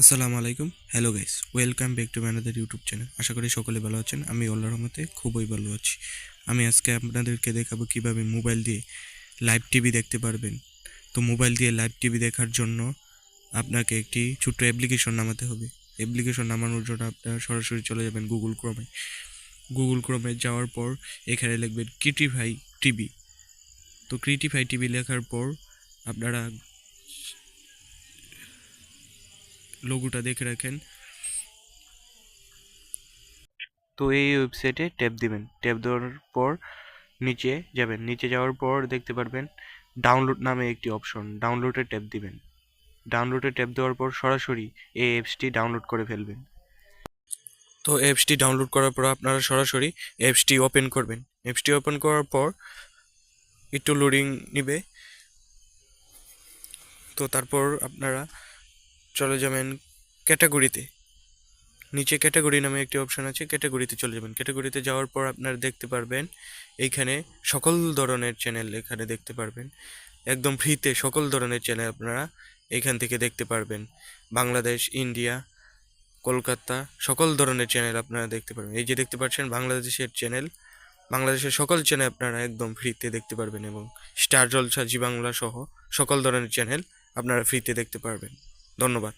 আসসালামু আলাইকুম, hello guys, welcome back to my another YouTube channel. আশা করি সকলে ভালো আছেন। আমি আল্লাহর রহমতে খুবই ভালো আছি। আমি আজকে আপনাদেরকে দেখাবো কিভাবে মোবাইল দিয়ে লাইভ টিভি দেখতে পারবেন। তো মোবাইল দিয়ে লাইভ টিভি দেখার জন্য আপনাকে একটি ছোট্ট অ্যাপ্লিকেশন নামাতে হবে। অ্যাপ্লিকেশন নামানোর জন্য আপনারা সরাসরি চলে যাবেন গুগল ক্রোমে যাওয়ার পর এখানে লিখবেন ক্রিটিফাই টিভি। তো ক্রিটিফাই টিভি লেখার পর আপনারা লোগোটা দেখে রাখেন। তো এই ওয়েবসাইটে ট্যাপ দিবেন। ট্যাপ দেওয়ার পর নিচে যাবেন। নিচে যাওয়ার পর দেখতে পারবেন ডাউনলোড নামে একটি অপশন। ডাউনলোডে ট্যাপ দিবেন। ডাউনলোডে ট্যাপ দেওয়ার পর সরাসরি এই অ্যাপসটি ডাউনলোড করে ফেলবেন। তো অ্যাপসটি ডাউনলোড করার পর আপনারা সরাসরি অ্যাপসটি ওপেন করবেন। অ্যাপসটি ওপেন করার পর একটু লোডিং নিবে। তো তারপর আপনারা চলে যাবেন ক্যাটাগরিতে। নিচে ক্যাটাগরি নামে একটি অপশন আছে, ক্যাটাগরিতে চলে যাবেন। ক্যাটাগরিতে যাওয়ার পর আপনারা দেখতে পারবেন এইখানে সকল ধরনের চ্যানেল এখানে দেখতে পারবেন। একদম ফ্রিতে সকল ধরনের চ্যানেল আপনারা এখান থেকে দেখতে পারবেন। বাংলাদেশ, ইন্ডিয়া, কলকাতা, সকল ধরনের চ্যানেল আপনারা দেখতে পারবেন। এই যে দেখতে পাচ্ছেন বাংলাদেশের চ্যানেল, বাংলাদেশের সকল চ্যানেল আপনারা একদম ফ্রিতে দেখতে পারবেন এবং স্টার জলসা, জি বাংলা সহ সকল ধরনের চ্যানেল আপনারা ফ্রিতে দেখতে পারবেন। ধন্যবাদ।